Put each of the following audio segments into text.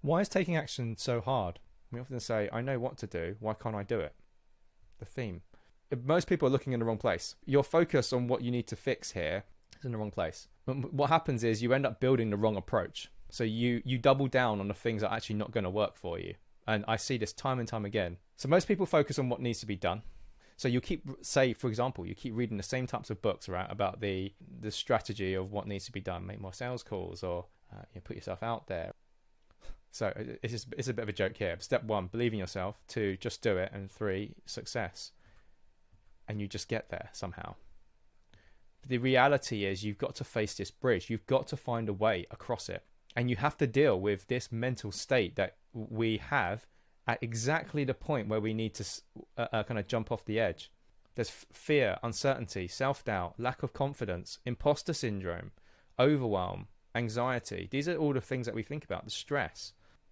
Why is taking action so hard? We often say, I know what to do, why can't I do it? The theme. Most people are looking in the wrong place. Your focus on what you need to fix here is in the wrong place. But what happens is you end up building the wrong approach. So you double down on the things that are actually not going to work for you. And I see this time and time again. So most people focus on what needs to be done. So you keep, say, for example, you keep reading the same types of books, right, about the strategy of what needs to be done, make more sales calls, or put yourself out there. So it's a bit of a joke here. Step 1, believe in yourself. 2, just do it. And 3, success. And you just get there somehow. But the reality is you've got to face this bridge. You've got to find a way across it. And you have to deal with this mental state that we have at exactly the point where we need to kind of jump off the edge. There's fear, uncertainty, self-doubt, lack of confidence, imposter syndrome, overwhelm, anxiety. These are all the things that we think about, the stress.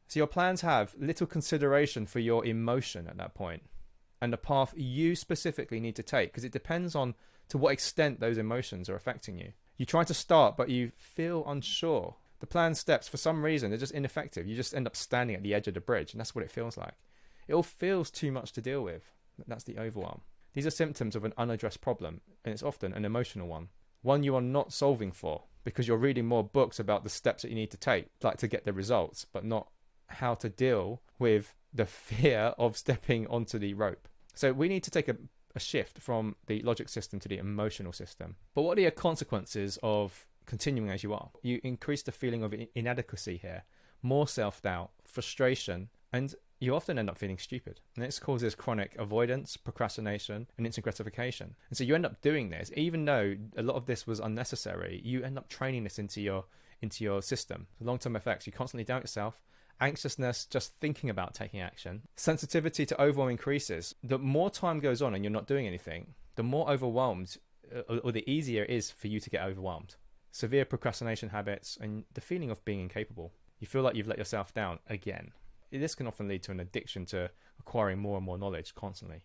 So your plans have little consideration for your emotion at that point and the path you specifically need to take, because it depends on to what extent those emotions are affecting you. You try to start, but you feel unsure. The planned steps, for some reason, they're just ineffective. You just end up standing at the edge of the bridge, and that's what it feels like. It all feels too much to deal with. That's the overwhelm. These are symptoms of an unaddressed problem, and it's often an emotional one you are not solving for, because you're reading more books about the steps that you need to take, like to get the results, but not how to deal with the fear of stepping onto the rope. So we need to take a shift from the logic system to the emotional system. But what are the consequences of continuing as you are? You increase the feeling of inadequacy here, more self-doubt, frustration, and you often end up feeling stupid. And this causes chronic avoidance, procrastination, and instant gratification. And so you end up doing this, even though a lot of this was unnecessary, you end up training this into your system. The long-term effects, you constantly doubt yourself, anxiousness just thinking about taking action, sensitivity to overwhelm increases. The more time goes on and you're not doing anything, the more overwhelmed or the easier it is for you to get overwhelmed. Severe procrastination habits and the feeling of being incapable. You feel like you've let yourself down again. This can often lead to an addiction to acquiring more and more knowledge constantly.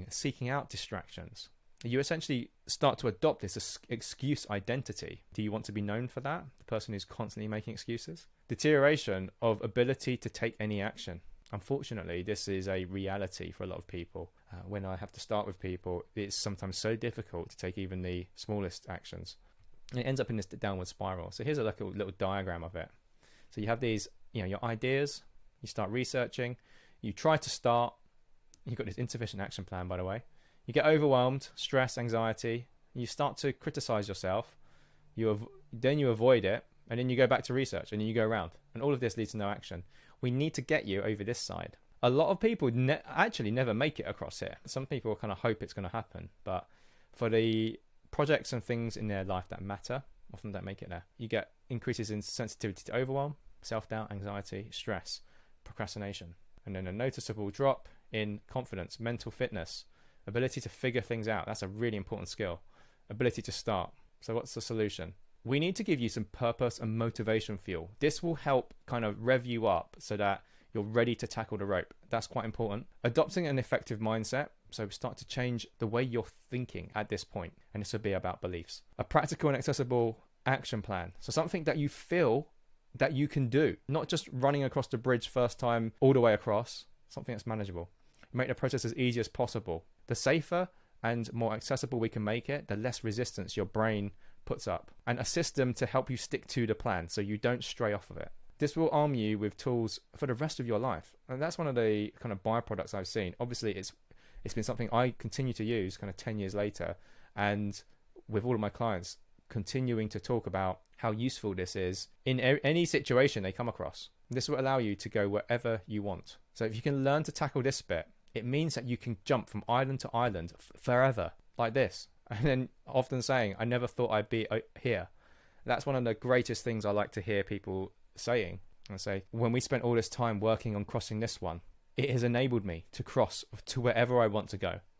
Seeking out distractions. You essentially start to adopt this excuse identity. Do you want to be known for that? The person who's constantly making excuses? Deterioration of ability to take any action. Unfortunately, this is a reality for a lot of people. When I have to start with people, it's sometimes so difficult to take even the smallest actions. And it ends up in this downward spiral. So here's a little diagram of it. So you have these, your ideas, you start researching, you try to start, you've got this insufficient action plan, by the way. You get overwhelmed, stress, anxiety, you start to criticize yourself, then you avoid it, and then you go back to research, and then you go around. And all of this leads to no action. We need to get you over this side. A lot of people actually never make it across here. Some people kind of hope it's going to happen, but for the projects and things in their life that matter, often don't make it there. You get increases in sensitivity to overwhelm, self-doubt, anxiety, stress, procrastination, and then a noticeable drop in confidence, mental fitness, ability to figure things out. That's a really important skill. Ability to start. So what's the solution? We need to give you some purpose and motivation fuel. This will help kind of rev you up so that you're ready to tackle the rope. That's quite important. Adopting an effective mindset. So start to change the way you're thinking at this point. And this will be about beliefs. A practical and accessible action plan. So something that you feel that you can do. Not just running across the bridge first time all the way across. Something that's manageable. Make the process as easy as possible. The safer and more accessible we can make it, the less resistance your brain puts up. And a system to help you stick to the plan so you don't stray off of it. This will arm you with tools for the rest of your life. And that's one of the kind of byproducts I've seen. Obviously, it's been something I continue to use kind of 10 years later. And with all of my clients, continuing to talk about how useful this is in any situation they come across. This will allow you to go wherever you want. So if you can learn to tackle this bit, it means that you can jump from island to island forever, like this. And then often saying, I never thought I'd be here. That's one of the greatest things I like to hear people saying. I say, when we spent all this time working on crossing this one, it has enabled me to cross to wherever I want to go.